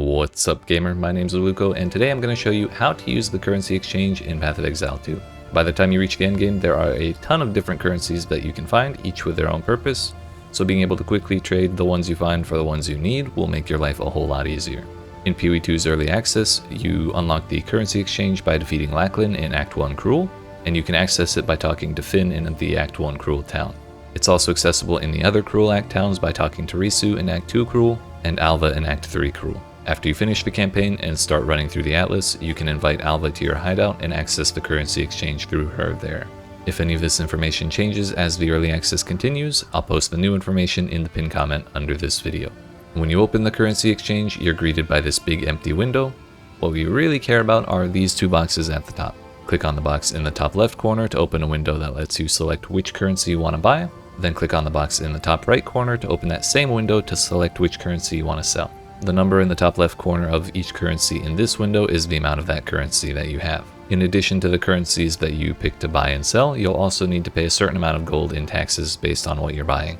What's up, gamer? My name's Luco, and today I'm going to show you how to use the currency exchange in Path of Exile 2. By the time you reach the endgame, there are a ton of different currencies that you can find, each with their own purpose, so being able to quickly trade the ones you find for the ones you need will make your life a whole lot easier. In PoE2's early access, you unlock the currency exchange by defeating Lachlan in Act 1 Cruel, and you can access it by talking to Finn in the Act 1 Cruel town. It's also accessible in the other Cruel Act towns by talking to Risu in Act 2 Cruel, and Alva in Act 3 Cruel. After you finish the campaign and start running through the Atlas, you can invite Alva to your hideout and access the currency exchange through her there. If any of this information changes as the early access continues, I'll post the new information in the pinned comment under this video. When you open the currency exchange, you're greeted by this big empty window. What we really care about are these two boxes at the top. Click on the box in the top left corner to open a window that lets you select which currency you want to buy. Then click on the box in the top right corner to open that same window to select which currency you want to sell. The number in the top left corner of each currency in this window is the amount of that currency that you have. In addition to the currencies that you pick to buy and sell, you'll also need to pay a certain amount of gold in taxes based on what you're buying.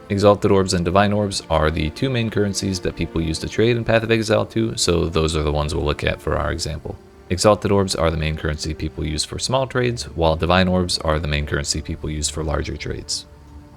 Exalted Orbs and Divine Orbs are the two main currencies that people use to trade in Path of Exile 2, so those are the ones we'll look at for our example. Exalted Orbs are the main currency people use for small trades, while Divine Orbs are the main currency people use for larger trades.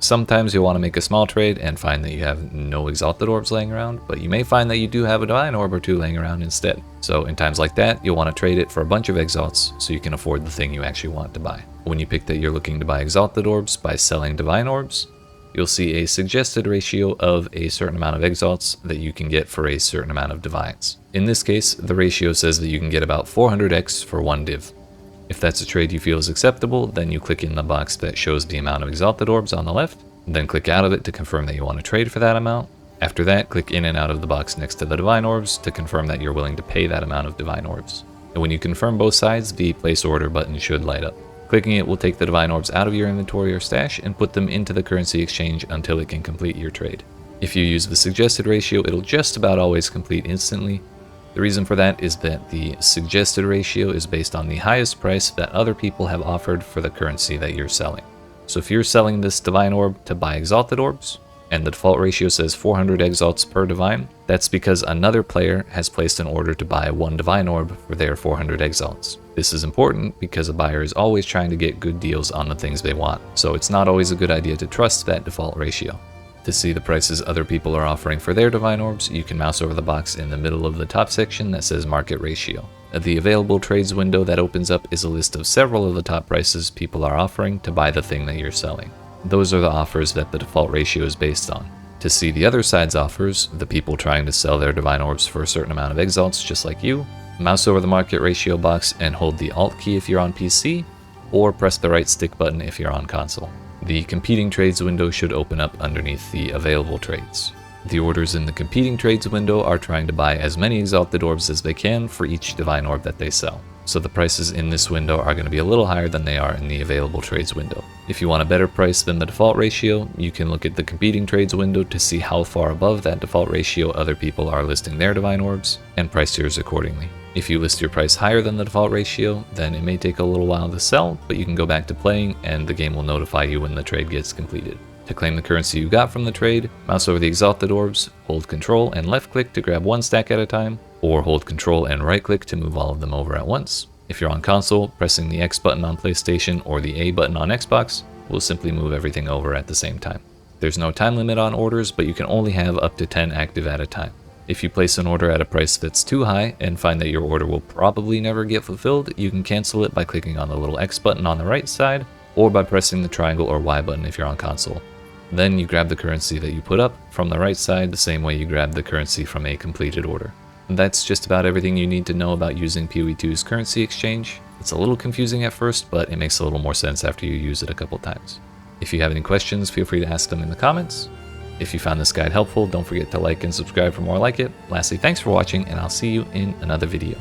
Sometimes you'll want to make a small trade and find that you have no Exalted Orbs laying around, but you may find that you do have a Divine Orb or two laying around instead. So in times like that, you'll want to trade it for a bunch of Exalts so you can afford the thing you actually want to buy. When you pick that you're looking to buy Exalted Orbs by selling Divine Orbs, you'll see a suggested ratio of a certain amount of Exalts that you can get for a certain amount of Divines. In this case, the ratio says that you can get about 400x for one div. If that's a trade you feel is acceptable, then you click in the box that shows the amount of Exalted Orbs on the left, then click out of it to confirm that you want to trade for that amount. After that, click in and out of the box next to the Divine Orbs to confirm that you're willing to pay that amount of Divine Orbs. And when you confirm both sides, the Place Order button should light up. Clicking it will take the Divine Orbs out of your inventory or stash and put them into the currency exchange until it can complete your trade. If you use the suggested ratio, it'll just about always complete instantly. The reason for that is that the suggested ratio is based on the highest price that other people have offered for the currency that you're selling. So if you're selling this Divine Orb to buy Exalted Orbs, and the default ratio says 400 Exalts per Divine, that's because another player has placed an order to buy one Divine Orb for their 400 Exalts. This is important because a buyer is always trying to get good deals on the things they want, so it's not always a good idea to trust that default ratio. To see the prices other people are offering for their Divine Orbs, you can mouse over the box in the middle of the top section that says Market Ratio. The available trades window that opens up is a list of several of the top prices people are offering to buy the thing that you're selling. Those are the offers that the default ratio is based on. To see the other side's offers, the people trying to sell their Divine Orbs for a certain amount of Exalts just like you, mouse over the Market Ratio box and hold the Alt key if you're on PC, or press the right stick button if you're on console. The Competing Trades window should open up underneath the Available Trades. The orders in the Competing Trades window are trying to buy as many Exalted Orbs as they can for each Divine Orb that they sell. So the prices in this window are going to be a little higher than they are in the Available Trades window. If you want a better price than the default ratio, you can look at the Competing Trades window to see how far above that default ratio other people are listing their Divine Orbs, and price yours accordingly. If you list your price higher than the default ratio, then it may take a little while to sell, but you can go back to playing and the game will notify you when the trade gets completed. To claim the currency you got from the trade, mouse over the Exalted Orbs, hold Ctrl and left click to grab one stack at a time, or hold Ctrl and right click to move all of them over at once. If you're on console, pressing the X button on PlayStation or the A button on Xbox will simply move everything over at the same time. There's no time limit on orders, but you can only have up to 10 active at a time. If you place an order at a price that's too high and find that your order will probably never get fulfilled, you can cancel it by clicking on the little X button on the right side, or by pressing the triangle or Y button if you're on console. Then you grab the currency that you put up from the right side the same way you grab the currency from a completed order. That's just about everything you need to know about using PoE2's currency exchange. It's a little confusing at first, but it makes a little more sense after you use it a couple times. If you have any questions, feel free to ask them in the comments. If you found this guide helpful, don't forget to like and subscribe for more like it. Lastly, thanks for watching, and I'll see you in another video.